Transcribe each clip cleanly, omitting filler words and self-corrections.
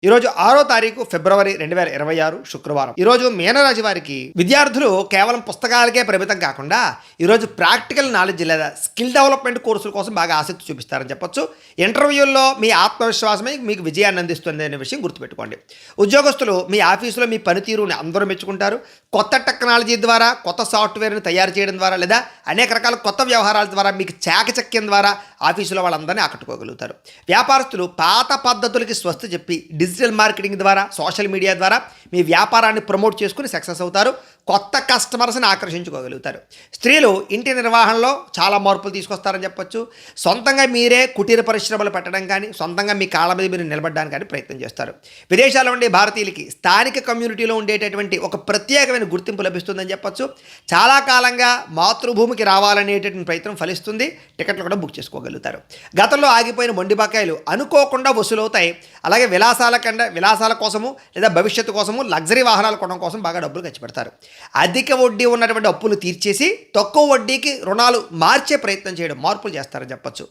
ఈరోజు 6వ తారీఖు ఫిబ్రవరి 2026 శుక్రవారం. ఈరోజు మీనరాశి వారికి విద్యార్థులు కేవలం పుస్తకాలకే పరిమితం కాకుండా ఈరోజు ప్రాక్టికల్ నాలెడ్జ్ లేదా స్కిల్ డెవలప్మెంట్ కోర్సుల కోసం బాగా ఆసక్తి చూపిస్తారని చెప్పొచ్చు. ఇంటర్వ్యూల్లో మీ ఆత్మవిశ్వాసమే మీకు విజయాన్ని అందిస్తుంది అనే విషయం గుర్తుపెట్టుకోండి. ఉద్యోగస్తులు మీ ఆఫీసులో మీ పనితీరుని అందరూ మెచ్చుకుంటారు. కొత్త టెక్నాలజీ ద్వారా కొత్త సాఫ్ట్వేర్ని తయారు చేయడం ద్వారా లేదా అనేక రకాల కొత్త వ్యవహారాల ద్వారా మీకు చాకచక్యం ద్వారా ఆఫీసులో వాళ్ళందరినీ ఆకట్టుకోగలుగుతారు. వ్యాపారస్తులు పాత పద్ధతులకి స్వస్తి చెప్పి డిజిటల్ మార్కెటింగ్ ద్వారా సోషల్ మీడియా ద్వారా మీ వ్యాపారాన్ని ప్రమోట్ చేసుకుని సక్సెస్ అవుతారు. కొత్త కస్టమర్స్ని ఆకర్షించుకోగలుగుతారు. స్త్రీలు ఇంటి నిర్వహణలో చాలా మార్పులు తీసుకొస్తారని చెప్పొచ్చు. సొంతంగా మీరే కుటీర పరిశ్రమలు పెట్టడం కానీ సొంతంగా మీ కాళ్ళ మీద మీరు నిలబడడానికి కానీ ప్రయత్నం చేస్తారు. విదేశాల్లో ఉండే భారతీయులకి స్థానిక కమ్యూనిటీలో ఉండేటటువంటి ఒక ప్రత్యేకమైన గుర్తింపు లభిస్తుందని చెప్పొచ్చు. చాలా కాలంగా మాతృభూమికి రావాలనేటటువంటి ప్రయత్నం ఫలిస్తుంది. టికెట్లు కూడా బుక్ చేసుకోగలుగుతారు. గతంలో ఆగిపోయిన మొండి బకాయిలు అనుకోకుండా వసూలవుతాయి. అలాగే విలాసాల కోసము లేదా భవిష్యత్తు కోసము లగ్జరీ వాహనాలు కొనడం కోసం బాగా డబ్బులు ఖర్చు పెడతారు. అధిక వడ్డీ ఉన్నటువంటి అప్పులు తీర్చేసి తక్కువ వడ్డీకి రుణాలు మార్చే ప్రయత్నం చేయడం మార్పులు చేస్తారని చెప్పొచ్చు.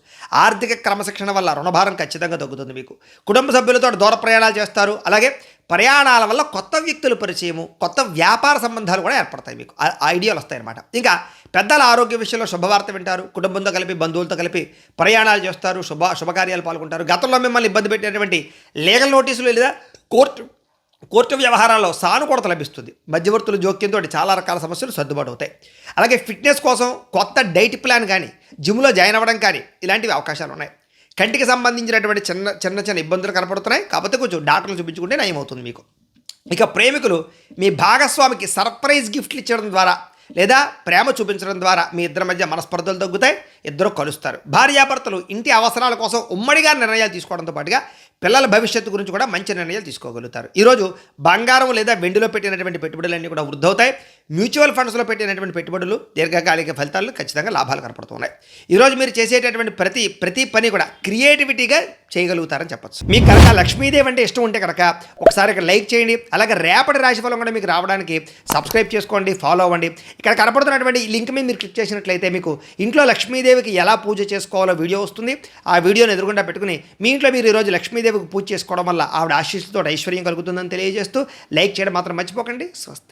ఆర్థిక క్రమశిక్షణ వల్ల రుణభారం ఖచ్చితంగా తగ్గుతుంది. మీకు కుటుంబ సభ్యులతో దూర ప్రయాణాలు చేస్తారు. అలాగే ప్రయాణాల వల్ల కొత్త వ్యక్తుల పరిచయము కొత్త వ్యాపార సంబంధాలు కూడా ఏర్పడతాయి. మీకు ఐడియాలు వస్తాయన్నమాట. ఇంకా పెద్దల ఆరోగ్య విషయంలో శుభవార్త వింటారు. కుటుంబంతో కలిపి బంధువులతో కలిపి ప్రయాణాలు చేస్తారు. శుభకార్యాలు పాల్గొంటారు. గతంలో మిమ్మల్ని ఇబ్బంది పెట్టినటువంటి లీగల్ నోటీసులు లేదా కోర్టు వ్యవహారాల్లో సానుకూలత లభిస్తుంది. మధ్యవర్తుల జోక్యంతో చాలా రకాల సమస్యలు సర్దుబాటు అవుతాయి. అలాగే ఫిట్నెస్ కోసం కొత్త డైట్ ప్లాన్ కానీ జిమ్లో జాయిన్ అవ్వడం కానీ ఇలాంటివి అవకాశాలు ఉన్నాయి. కంటికి సంబంధించినటువంటి చిన్న ఇబ్బందులు కనపడుతున్నాయి. కాకపోతే కొంచెం డాక్టర్లు చూపించుకుంటే నయమవుతుంది మీకు. ఇక ప్రేమికులు మీ భాగస్వామికి సర్ప్రైజ్ గిఫ్ట్లు ఇచ్చడం ద్వారా లేదా ప్రేమ చూపించడం ద్వారా మీ ఇద్దరి మధ్య మనస్పర్ధలు తగ్గుతాయి. ఇద్దరు కలుస్తారు. భార్యాభర్తలు ఇంటి అవసరాల కోసం ఉమ్మడిగా నిర్ణయాలు తీసుకోవడంతో పాటుగా పిల్లల భవిష్యత్తు గురించి కూడా మంచి నిర్ణయాలు తీసుకోగలుగుతారు. ఈరోజు బంగారం లేదా వెండిలో పెట్టినటువంటి పెట్టుబడులన్నీ కూడా వృద్ధి అవుతాయి. మ్యూచువల్ ఫండ్స్లో పెట్టినటువంటి పెట్టుబడులు దీర్ఘకాలిక ఫలితాలు ఖచ్చితంగా లాభాలు కనపడుతున్నాయి. ఈరోజు మీరు చేసేటటువంటి ప్రతి పని కూడా క్రియేటివిటీగా చేయగలుగుతారని చెప్పచ్చు. మీకు కనుక లక్ష్మీదేవి అంటే ఇష్టం ఉంటే కనుక ఒకసారి ఇక్కడ లైక్ చేయండి. అలాగే రేపటి రాశిఫలం కూడా మీకు రావడానికి సబ్స్క్రైబ్ చేసుకోండి, ఫాలో అవ్వండి. ఇక్కడ కనపడుతున్నటువంటి ఈ లింక్ మీద మీరు క్లిక్ చేసినట్లయితే మీకు ఇంట్లో లక్ష్మీదేవికి ఎలా పూజ చేసుకోవాలో వీడియో వస్తుంది. ఆ వీడియోని ఎదురుగుండా పెట్టుకుని మీ ఇంట్లో మీరు ఈరోజు లక్ష్మీదేవికి పూజ చేసుకోవడం వల్ల ఆవిడ ఆశీస్సుతో ఐశ్వర్యం కలుగుతుందని తెలియజేస్తూ లైక్ చేయడం మాత్రం మర్చిపోకండి. స్వస్తి.